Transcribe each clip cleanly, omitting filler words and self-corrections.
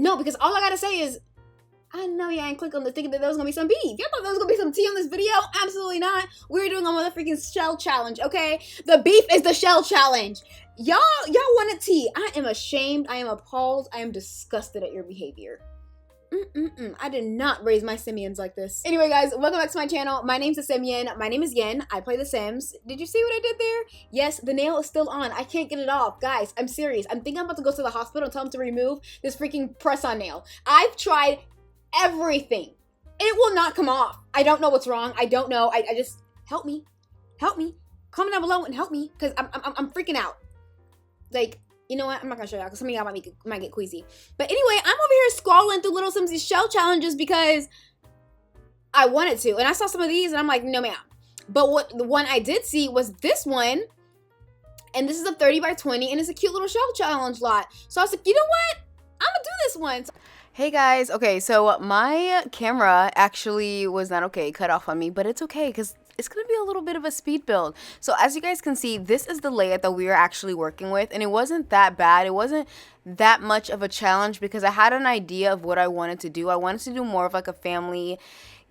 No, because all I gotta say is, I know y'all ain't click on the thinking that there was gonna be some beef. Y'all thought there was gonna be some tea on this video? Absolutely not. We're doing a motherfucking shell challenge, okay? The beef is the shell challenge. Y'all wanted tea. I am ashamed. I am appalled. I am disgusted at your behavior. I did not raise my simians like this. Anyway, guys, welcome back to my channel. My name's TheSimYin. My name is Yin. I play The Sims. Did you see what I did there? Yes, the nail is still on. I can't get it off. Guys, I'm serious. I'm thinking I'm about to go to the hospital and tell them to remove this freaking press-on nail. I've tried everything. It will not come off. I don't know what's wrong. I don't know. I just, help me. Help me. Comment down below and help me, because I'm freaking out. Like, you know what? I'm not gonna show y'all because some of y'all might get queasy. But anyway, I'm over here scrolling through LilSimsie's shell challenges because I wanted to. And I saw some of these and I'm like, no ma'am. But the one I did see was this one. And this is a 30 by 20 and it's a cute little shell challenge lot. So I was like, you know what? I'm gonna do this one. Hey guys, okay, so my camera actually was not okay, cut off on me, but it's okay because it's going to be a little bit of a speed build. So as you guys can see, this is the layout that we are actually working with, and it wasn't that bad. It wasn't that much of a challenge because I had an idea of what I wanted to do. I wanted to do more of like a family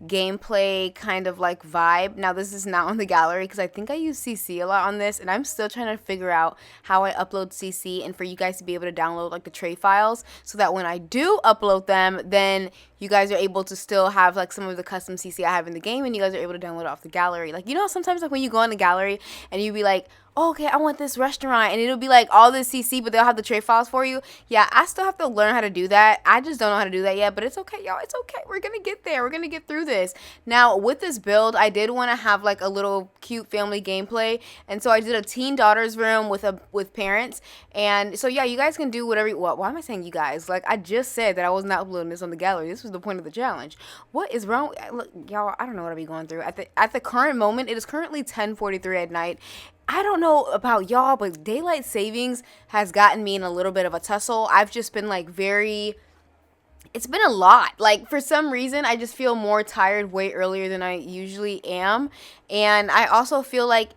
gameplay kind of like vibe. Now this is not on the gallery because I think I use CC a lot on this, and I'm still trying to figure out how I upload CC and for you guys to be able to download like the tray files so that when I do upload them, then you guys are able to still have like some of the custom CC I have in the game, and you guys are able to download it off the gallery. Like, you know, sometimes like when you go on the gallery and you be like, oh, okay, I want this restaurant, and it'll be like all this CC, but they'll have the tray files for you. Yeah, I still have to learn how to do that. I just don't know how to do that yet, but it's okay, y'all. It's okay. We're gonna get there. We're gonna get through this. Now, with this build, I did want to have like a little cute family gameplay, and so I did a teen daughters room with parents, and so yeah, you guys can do whatever. Why am I saying you guys? Like, I just said that I was not uploading this on the gallery. This was the point of the challenge. What is wrong? Look, y'all, I don't know what I be going through. At the current moment, it is currently 10:43 at night. I don't know about y'all, but daylight savings has gotten me in a little bit of a tussle. I've just been like it's been a lot. Like, for some reason, I just feel more tired way earlier than I usually am. And I also feel like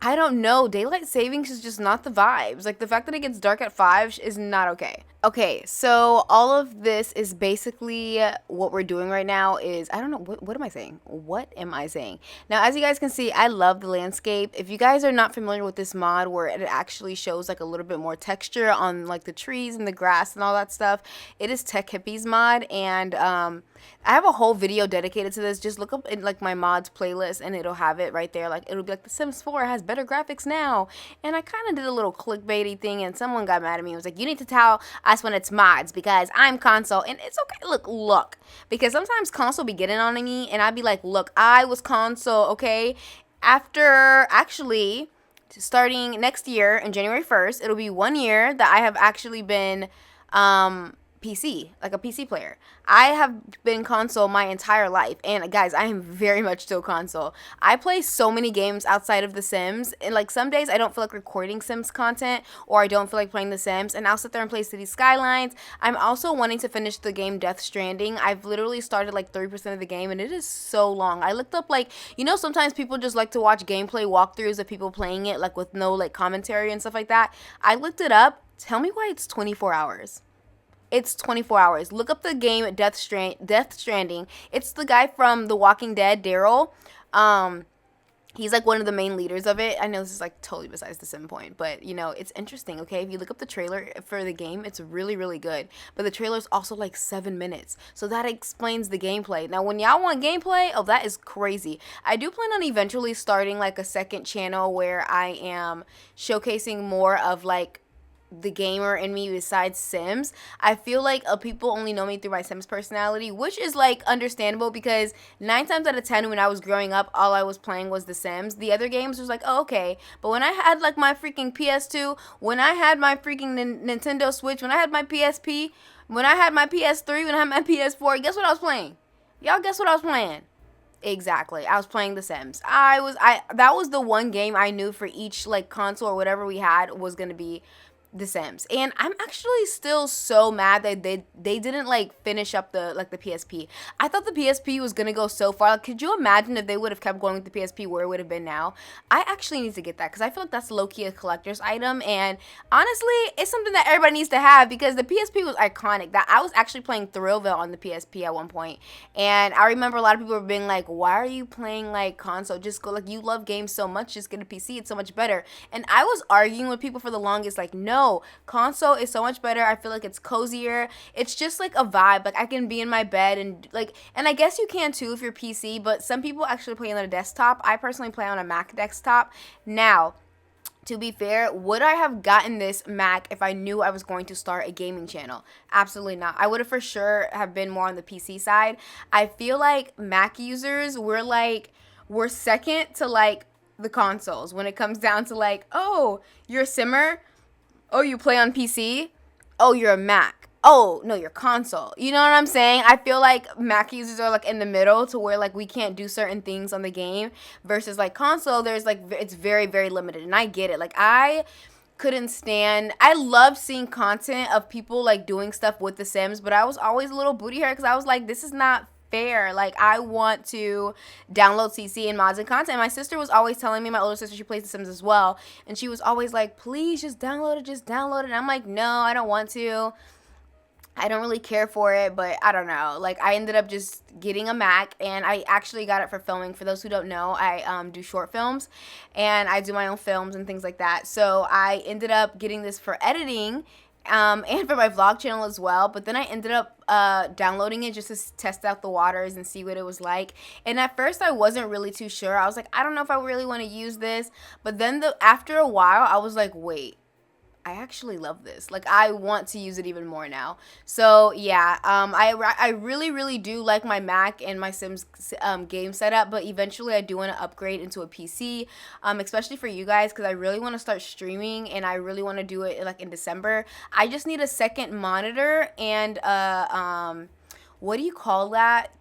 I don't know, daylight savings is just not the vibes. Like, the fact that it gets dark at 5 is not okay. Okay, so all of this is basically what we're doing right now is, I don't know, what am I saying? What am I saying? Now, as you guys can see, I love the landscape. If you guys are not familiar with this mod where it actually shows like a little bit more texture on like the trees and the grass and all that stuff, it is Tech Hippies mod, and I have a whole video dedicated to this. Just look up in like my mods playlist and it'll have it right there. Like, it'll be like The Sims 4 has better graphics now. And I kind of did a little clickbaity thing, and someone got mad at me and was like, you need to tell us when it's mods because I'm console. And it's okay. Look, because sometimes console be getting on me and I'd be like, look, I was console, okay? After actually starting next year in January 1st, it'll be 1 year that I have actually been PC, like a PC player. I have been console my entire life, and guys, I am very much still console. I play so many games outside of The Sims, and like some days I don't feel like recording Sims content, or I don't feel like playing The Sims, and I'll sit there and play City Skylines. I'm also wanting to finish the game Death Stranding. I've literally started like 30% of the game, and it is so long. I looked up, like, you know, sometimes people just like to watch gameplay walkthroughs of people playing it, like with no like commentary and stuff like that. I looked it up. Tell me why it's 24 hours. It's 24 hours. Look up the game Death Stranding. It's the guy from The Walking Dead, Daryl. He's like one of the main leaders of it. I know this is like totally besides the sim point, but you know, it's interesting, okay? If you look up the trailer for the game, it's really, really good. But the trailer's also like 7 minutes. So that explains the gameplay. Now, when y'all want gameplay, oh, that is crazy. I do plan on eventually starting like a second channel where I am showcasing more of like the gamer in me besides Sims. I feel like people only know me through my Sims personality, which is like understandable because 9 times out of 10 when I was growing up, all I was playing was The Sims. The other games was like, oh, okay. But when I had like my freaking PS2, when I had my freaking Nintendo Switch, when I had my PSP, when I had my PS3, when I had my PS4, guess what I was playing? Y'all guess what I was playing? Exactly. I was playing The Sims. That was the one game I knew for each like console or whatever we had was going to be The Sims. And I'm actually still so mad that they didn't like finish up the PSP. I thought the PSP was gonna go so far. Like, could you imagine if they would have kept going with the PSP, where it would have been now? I actually need to get that because I feel like that's low-key a collector's item, and honestly it's something that everybody needs to have because the PSP was iconic. That I was actually playing Thrillville on the PSP at one point, and I remember a lot of people were being like, why are you playing like console? Just go, like, you love games so much, just get a PC, it's so much better. And I was arguing with people for the longest, like, no, console is so much better. I feel like it's cozier. It's just like a vibe. Like, I can be in my bed and and I guess you can too if you're PC, but some people actually play on a desktop. I personally play on a Mac desktop. Now, to be fair, would I have gotten this Mac if I knew I was going to start a gaming channel? Absolutely not. I would have for sure have been more on the PC side. I feel like Mac users, we're second to like the consoles when it comes down to like, oh, you're a simmer. Oh, you play on PC? Oh, you're a Mac. Oh, no, you're console. You know what I'm saying? I feel like Mac users are like in the middle to where like we can't do certain things on the game versus like console. There's like, it's very, very limited. And I get it. Like, I love seeing content of people like doing stuff with The Sims, but I was always a little booty hurt because I was like, this is not fair. Like, I want to download CC and mods and content. My sister was always telling me, my older sister, she plays The Sims as well, and she was always like, please just download it. And I'm like, no, I don't want to. I don't really care for it, but I don't know. Like, I ended up just getting a Mac, and I actually got it for filming. For those who don't know, I do short films, and I do my own films and things like that. So I ended up getting this for editing, and for my vlog channel as well. But then I ended up downloading it just to test out the waters and see what it was like. And at first I wasn't really too sure. I was like, I don't know if I really want to use this. But then after a while, I was like, wait, I actually love this. Like, I want to use it even more now. So yeah, I really, really do like my Mac and my Sims game setup, but eventually I do want to upgrade into a PC, especially for you guys, because I really want to start streaming, and I really want to do it like in December. I just need a second monitor and what do you call that?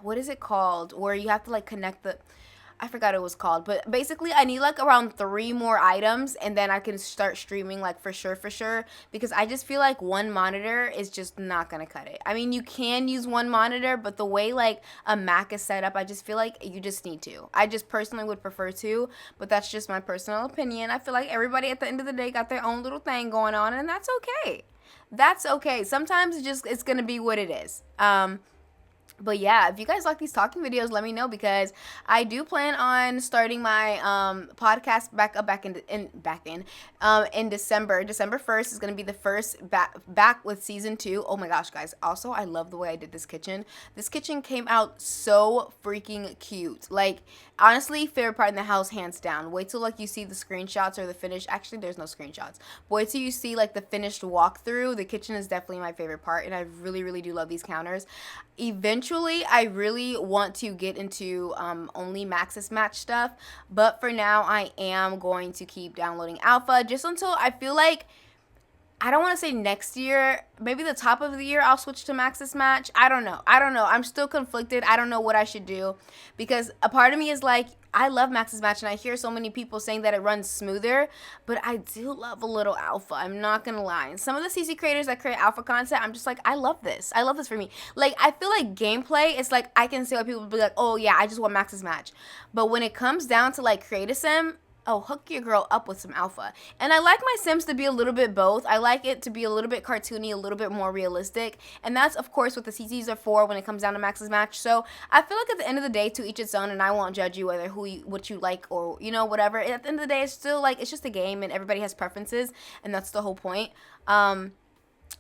What is it called? Where you have to like connect I forgot what it was called, but basically I need like around 3 more items, and then I can start streaming like for sure, because I just feel like one monitor is just not gonna cut it. I mean, you can use one monitor, but the way like a Mac is set up, I just feel like you just need to. I just personally would prefer to, but that's just my personal opinion. I feel like everybody at the end of the day got their own little thing going on, and that's okay. That's okay. Sometimes it's gonna be what it is. But yeah, if you guys like these talking videos, let me know, because I do plan on starting my podcast back in December. December 1st is going to be the first back with season 2. Oh my gosh, guys. Also, I love the way I did this kitchen. This kitchen came out so freaking cute. Like, honestly, favorite part in the house, hands down. Wait till like you see the screenshots or the finished. Actually, there's no screenshots. But wait till you see like the finished walkthrough. The kitchen is definitely my favorite part, and I really, really do love these counters. Eventually, I really want to get into only Maxis Match stuff, but for now, I am going to keep downloading Alpha just until I feel like, I don't want to say next year, maybe the top of the year I'll switch to Maxis Match. I don't know. I'm still conflicted. I don't know what I should do, because a part of me is like, I love Maxis Match, and I hear so many people saying that it runs smoother, but I do love a little alpha. I'm not gonna lie. Some of the CC creators that create alpha content, I'm just like, I love this. I love this for me. Like, I feel like gameplay, it's like, I can see why people be like, oh yeah, I just want Maxis Match. But when it comes down to like create a sim, oh, hook your girl up with some alpha. And I like my Sims to be a little bit both. I like it to be a little bit cartoony, a little bit more realistic. And that's, of course, what the CCs are for when it comes down to Max's Match. So I feel like at the end of the day, to each its own, and I won't judge you whether what you like or, you know, whatever. At the end of the day, it's still like, it's just a game, and everybody has preferences, and that's the whole point.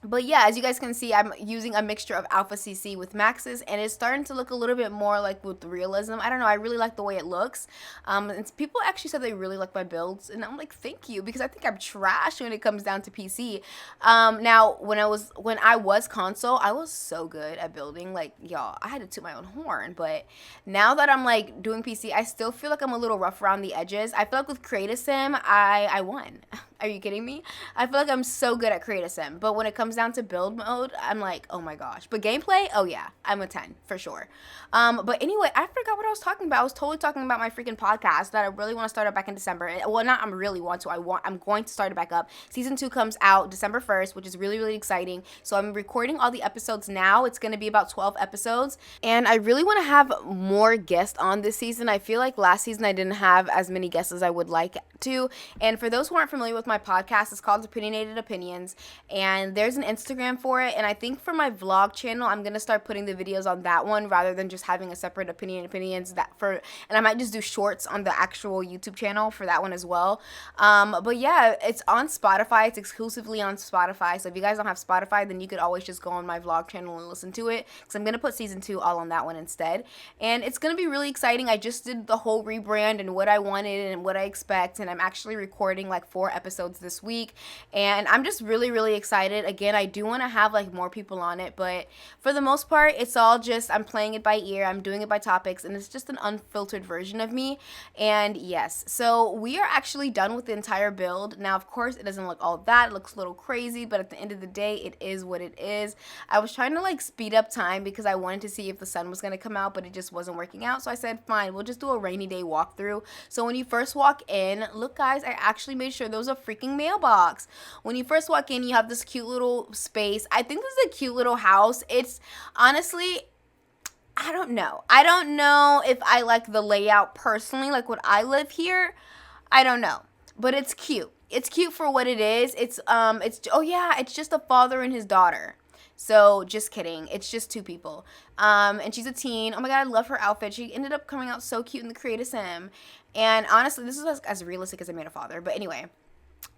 But yeah, as you guys can see, I'm using a mixture of Alpha CC with Maxis, and it's starting to look a little bit more like with realism. I don't know, I really like the way it looks. And people actually said they really like my builds, and I'm like, thank you, because I think I'm trash when it comes down to PC. Now, when I was console, I was so good at building. Like, y'all, I had to toot my own horn. But now that I'm like doing PC, I still feel like I'm a little rough around the edges. I feel like with Create a Sim, I won. Are you kidding me? I feel like I'm so good at create a sim, but when it comes down to build mode, I'm like, oh my gosh. But gameplay, oh yeah, I'm a 10 for sure. But anyway, I forgot what I was talking about. I was totally talking about my freaking podcast that I really want to start up back in December. Well, not I'm really want to. I'm going to start it back up. Season 2 comes out December 1st, which is really, really exciting. So I'm recording all the episodes now. It's going to be about 12 episodes, and I really want to have more guests on this season. I feel like last season I didn't have as many guests as I would like to. And for those who aren't familiar with my podcast, it's called Opinionated Opinions, and there's an Instagram for it. And I think for my vlog channel, I'm gonna start putting the videos on that one rather than just having a separate opinions and I might just do shorts on the actual YouTube channel for that one as well. But yeah, it's on Spotify. It's exclusively on Spotify. So if you guys don't have Spotify, then you could always just go on my vlog channel and listen to it, because I'm gonna put season 2 all on that one instead. And it's gonna be really exciting. I just did the whole rebrand and what I wanted and what I expect, and I'm actually recording like 4 episodes this week, and I'm just really, really excited. Again, I do want to have like more people on it, but for the most part, it's all just I'm playing it by ear, I'm doing it by topics, and it's just an unfiltered version of me. And yes, so we are actually done with the entire build. Now, of course, it doesn't look all that. It looks a little crazy, but at the end of the day, it is what it is. I was trying to like speed up time because I wanted to see if the sun was going to come out, but it just wasn't working out. So I said, fine, we'll just do a rainy day walkthrough. So when you first walk in, look guys, I actually made sure there was a freaking mailbox. When you first walk in, you have this cute little space. I think this is a cute little house. It's honestly, I don't know. I don't know if I like the layout personally, like when I live here. I don't know, but it's cute. It's cute for what it is. Oh yeah, it's just a father and his daughter. So just kidding. It's just 2 people. And she's a teen. Oh my god, I love her outfit. She ended up coming out so cute in the Create a Sim. And honestly, this is as realistic as I made a father. But anyway,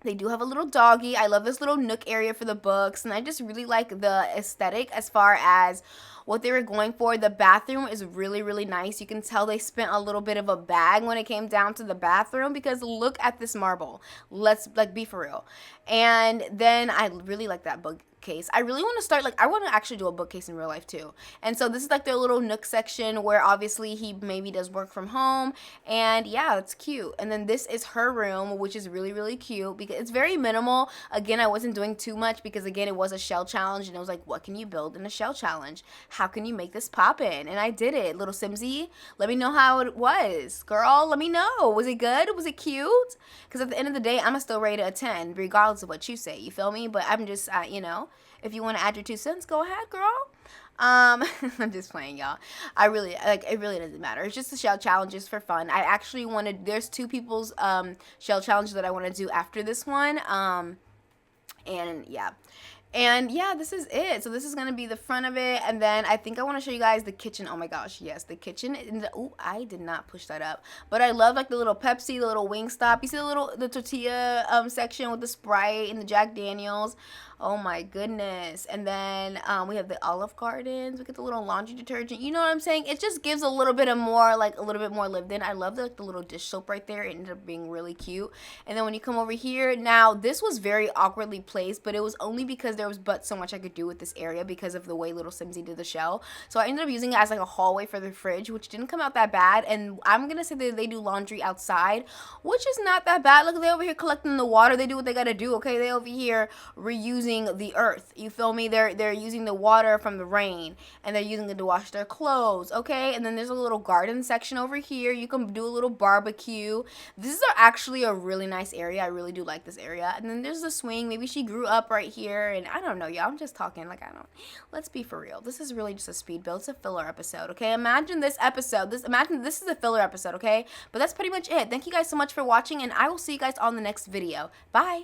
they do have a little doggy. I love this little nook area for the books, and I just really like the aesthetic as far as what they were going for. The bathroom is really, really nice. You can tell they spent a little bit of a bag when it came down to the bathroom, because look at this marble. Let's like be for real. And then I really like that bookcase. I really want to start, like, I want to actually do a bookcase in real life too. And so this is like their little nook section where obviously he maybe does work from home, and yeah, it's cute. And then this is her room, which is really, really cute because it's very minimal. Again, I wasn't doing too much because again, it was a shell challenge, and it was like, what can you build in a shell challenge? How can you make this poppin'? And I did it. LilSimsie, let me know how it was. Girl, let me know. Was it good? Was it cute? Because at the end of the day, I'm still rate it a 10 regardless of what you say. You feel me? But I'm just, you know, if you want to add your 2 cents, go ahead, girl. I'm just playing, y'all. I really, like, it really doesn't matter. It's just the shell challenges for fun. I actually wanted, there's 2 people's shell challenge that I want to do after this one. And yeah. And yeah, this is it. So this is going to be the front of it. And then I think I want to show you guys the kitchen. Oh my gosh, yes, the kitchen. Oh, I did not push that up. But I love like the little Pepsi, the little Wingstop. You see the tortilla section with the Sprite and the Jack Daniels. Oh my goodness. And then we have the Olive Gardens. We get the little laundry detergent. You know what I'm saying? It just gives a little bit of more, like a little bit more lived in. I love the little dish soap right there. It ended up being really cute. And then when you come over here, now this was very awkwardly placed, but it was only because there was but so much I could do with this area because of the way LilSimsie did the shell. So I ended up using it as like a hallway for the fridge, which didn't come out that bad. And I'm gonna say that they do laundry outside, which is not that bad. Look, they over here collecting the water. They do what they gotta do, okay? They over here reusing the earth. You feel me? They're using the water from the rain, and they're using it to wash their clothes, okay? And then there's a little garden section over here. You can do a little barbecue. This is actually a really nice area. I really do like this area. And then there's the swing. Maybe she grew up right here, and I don't know, y'all. I'm just talking like I don't. Let's be for real. This is really just a speed build. It's a filler episode, okay? Imagine this episode. Imagine this is a filler episode, okay? But that's pretty much it. Thank you guys so much for watching, and I will see you guys on the next video. Bye.